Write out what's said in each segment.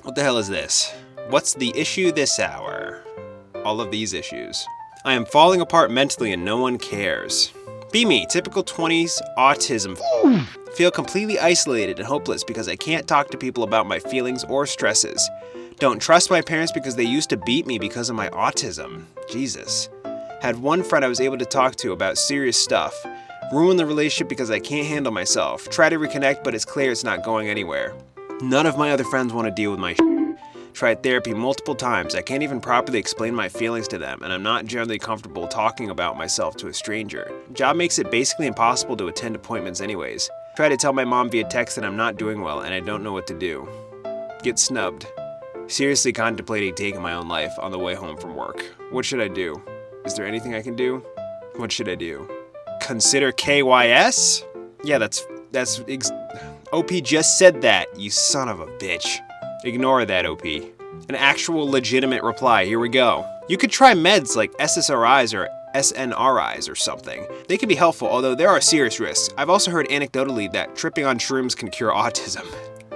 What the hell is this? What's the issue this hour? All of these issues. I am falling apart mentally and no one cares. Be me, typical 20s autism. Feel completely isolated and hopeless because I can't talk to people about my feelings or stresses. Don't trust my parents because they used to beat me because of my autism. Jesus. Had one friend I was able to talk to about serious stuff. Ruined the relationship because I can't handle myself. Try to reconnect, but it's clear it's not going anywhere. None of my other friends want to deal with my Tried therapy multiple times. I can't even properly explain my feelings to them, and I'm not generally comfortable talking about myself to a stranger. Job makes it basically impossible to attend appointments anyways. Try to tell my mom via text that I'm not doing well and I don't know what to do. Get snubbed. Seriously contemplating taking my own life on the way home from work. What should I do? Is there anything I can do? What should I do? Consider KYS? Yeah, OP just said that, you son of a bitch. Ignore that, OP. An actual legitimate reply, here we go. You could try meds like SSRIs or SNRIs or something. They can be helpful, although there are serious risks. I've also heard anecdotally that tripping on shrooms can cure autism.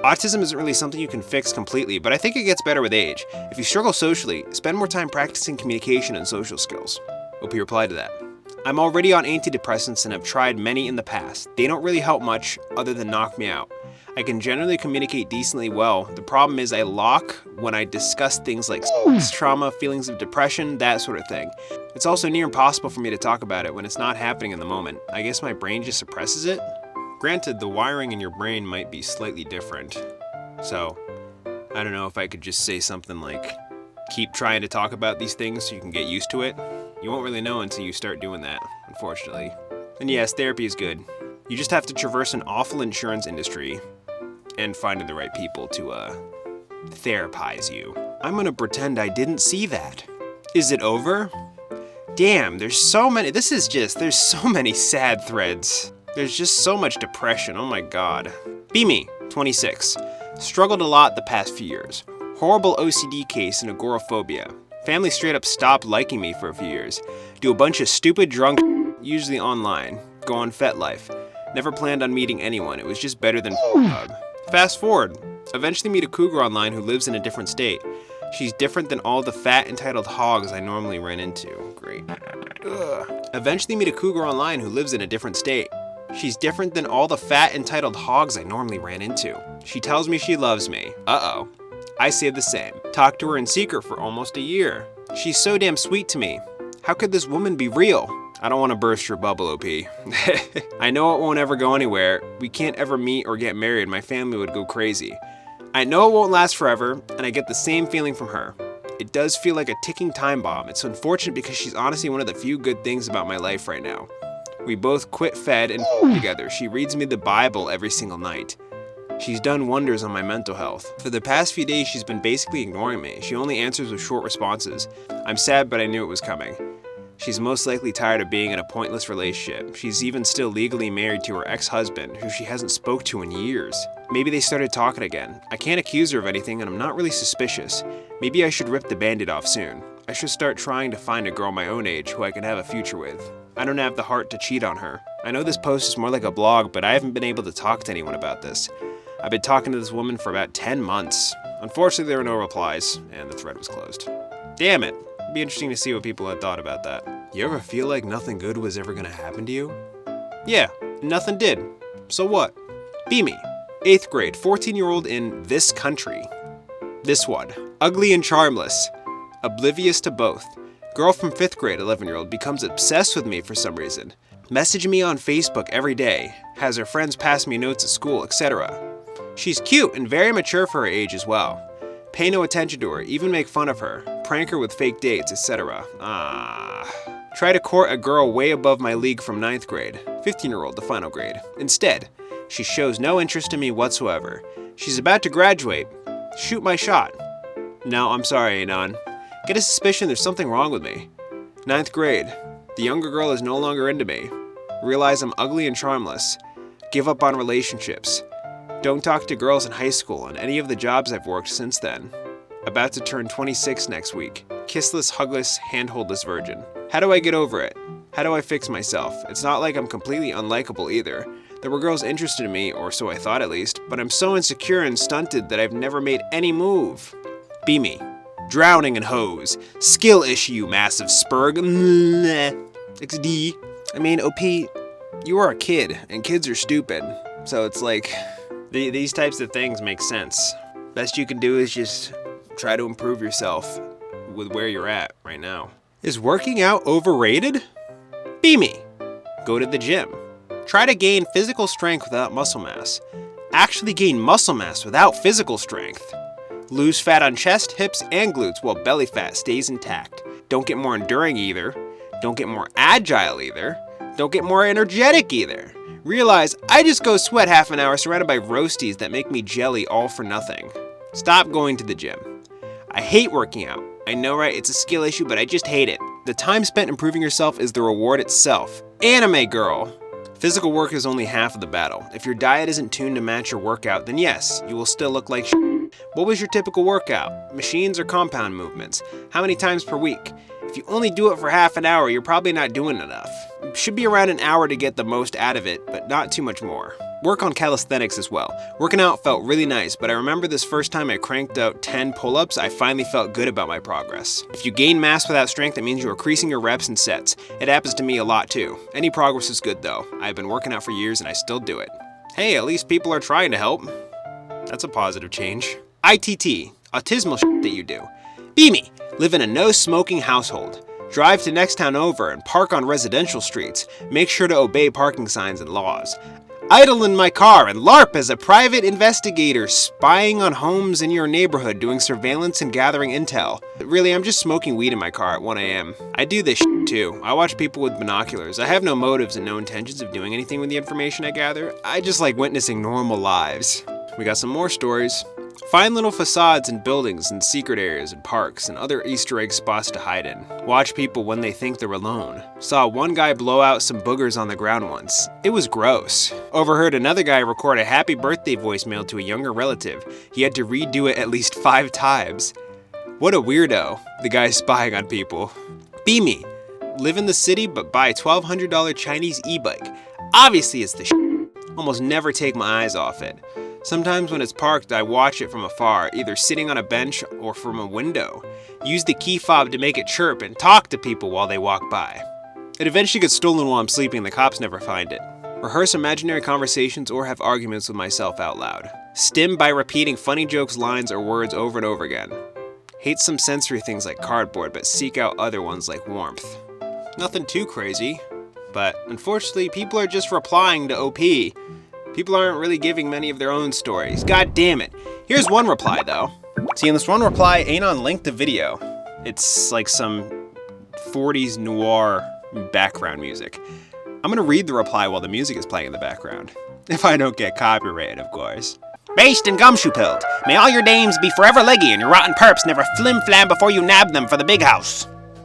Autism isn't really something you can fix completely, but I think it gets better with age. If you struggle socially, spend more time practicing communication and social skills. OP replied to that. I'm already on antidepressants and have tried many in the past. They don't really help much other than knock me out. I can generally communicate decently well. The problem is I lock when I discuss things like trauma, feelings of depression, that sort of thing. It's also near impossible for me to talk about it when it's not happening in the moment. I guess my brain just suppresses it? Granted, the wiring in your brain might be slightly different. So, I don't know if I could just say something like, keep trying to talk about these things so you can get used to it. You won't really know until you start doing that, unfortunately. And yes, therapy is good. You just have to traverse an awful insurance industry and finding the right people to, therapize you. I'm gonna pretend I didn't see that. Is it over? Damn, there's so many sad threads. There's just so much depression, oh my god. Be me, 26. Struggled a lot the past few years. Horrible OCD case and agoraphobia. Family straight up stopped liking me for a few years. Do a bunch of stupid drunk usually online. Go on FetLife. Never planned on meeting anyone, it was just better than Hub. Fast forward. Eventually meet a cougar online who lives in a different state. She's different than all the fat, entitled hogs I normally ran into. Great. Eventually meet a cougar online who lives in a different state. She's different than all the fat, entitled hogs I normally ran into. She tells me she loves me. Uh-oh. I say the same. Talked to her in secret for almost a year. She's so damn sweet to me. How could this woman be real? I don't want to burst your bubble, OP. I know it won't ever go anywhere. We can't ever meet or get married. My family would go crazy. I know it won't last forever, and I get the same feeling from her. It does feel like a ticking time bomb. It's unfortunate because she's honestly one of the few good things about my life right now. We both quit Fed and together. She reads me the Bible every single night. She's done wonders on my mental health. For the past few days, she's been basically ignoring me. She only answers with short responses. I'm sad, but I knew it was coming. She's most likely tired of being in a pointless relationship. She's even still legally married to her ex-husband, who she hasn't spoke to in years. Maybe they started talking again. I can't accuse her of anything, and I'm not really suspicious. Maybe I should rip the band-aid off soon. I should start trying to find a girl my own age who I can have a future with. I don't have the heart to cheat on her. I know this post is more like a blog, but I haven't been able to talk to anyone about this. I've been talking to this woman for about 10 months. Unfortunately, there were no replies, and the thread was closed. Damn it. It'd be interesting to see what people had thought about that. You ever feel like nothing good was ever gonna happen to you? Yeah, nothing did. So what? Be me. 8th grade, 14-year-old in this country. This one. Ugly and charmless. Oblivious to both. Girl from 5th grade, 11-year-old, becomes obsessed with me for some reason. Message me on Facebook every day. Has her friends pass me notes at school, etc. She's cute and very mature for her age as well. Pay no attention to her, even make fun of her. Prank her with fake dates, etc. Try to court a girl way above my league from 9th grade. 15-year-old, the final grade. Instead, she shows no interest in me whatsoever. She's about to graduate. Shoot my shot. No, I'm sorry, Anon. Get a suspicion there's something wrong with me. 9th grade. The younger girl is no longer into me. Realize I'm ugly and charmless. Give up on relationships. Don't talk to girls in high school and any of the jobs I've worked since then. About to turn 26 next week. Kissless, hugless, handholdless virgin. How do I get over it? How do I fix myself? It's not like I'm completely unlikable either. There were girls interested in me, or so I thought at least, but I'm so insecure and stunted that I've never made any move. Be me. Drowning in hoes. Skill issue, massive spurg. XD. I mean, OP, you are a kid, and kids are stupid. So it's like, these types of things make sense. Best you can do is just try to improve yourself with where you're at right now. Is working out overrated? Be me. Go to the gym. Try to gain physical strength without muscle mass. Actually gain muscle mass without physical strength. Lose fat on chest, hips, and glutes while belly fat stays intact. Don't get more enduring either. Don't get more agile either. Don't get more energetic either. Realize I just go sweat half an hour surrounded by roasties that make me jelly all for nothing. Stop going to the gym. I hate working out. I know, right? It's a skill issue, but I just hate it. The time spent improving yourself is the reward itself. Anime girl. Physical work is only half of the battle. If your diet isn't tuned to match your workout, then yes, you will still look like shit. What was your typical workout? Machines or compound movements? How many times per week? If you only do it for half an hour, you're probably not doing enough. It should be around an hour to get the most out of it, but not too much more. Work on calisthenics as well. Working out felt really nice, but I remember this first time I cranked out 10 pull-ups, I finally felt good about my progress. If you gain mass without strength, that means you're increasing your reps and sets. It happens to me a lot too. Any progress is good though. I've been working out for years and I still do it. Hey, at least people are trying to help. That's a positive change. ITT, autismal shit that you do. Be me, live in a no-smoking household. Drive to next town over and park on residential streets. Make sure to obey parking signs and laws. Idle in my car and LARP as a private investigator, spying on homes in your neighborhood, doing surveillance and gathering intel. Really, I'm just smoking weed in my car at 1 a.m. I do this shit too. I watch people with binoculars. I have no motives and no intentions of doing anything with the information I gather. I just like witnessing normal lives. We got some more stories. Find little facades in buildings and secret areas and parks and other Easter egg spots to hide in. Watch people when they think they're alone. Saw one guy blow out some boogers on the ground once. It was gross. Overheard another guy record a happy birthday voicemail to a younger relative. He had to redo it at least 5 times. What a weirdo, the guy spying on people. Be me. Live in the city but buy a $1,200 Chinese e-bike. Obviously it's the shit. Almost never take my eyes off it. Sometimes when it's parked, I watch it from afar, either sitting on a bench or from a window. Use the key fob to make it chirp and talk to people while they walk by. It eventually gets stolen while I'm sleeping and the cops never find it. Rehearse imaginary conversations or have arguments with myself out loud. Stim by repeating funny jokes, lines, or words over and over again. Hate some sensory things like cardboard, but seek out other ones like warmth. Nothing too crazy, but unfortunately people are just replying to OP. People aren't really giving many of their own stories. God damn it. Here's one reply though. See, in this one reply, Anon linked a video. It's like some 40s noir background music. I'm gonna read the reply while the music is playing in the background. If I don't get copyrighted, of course. Based and gumshoe-pilled. May all your dames be forever leggy and your rotten perps never flim-flam before you nab them for the big house.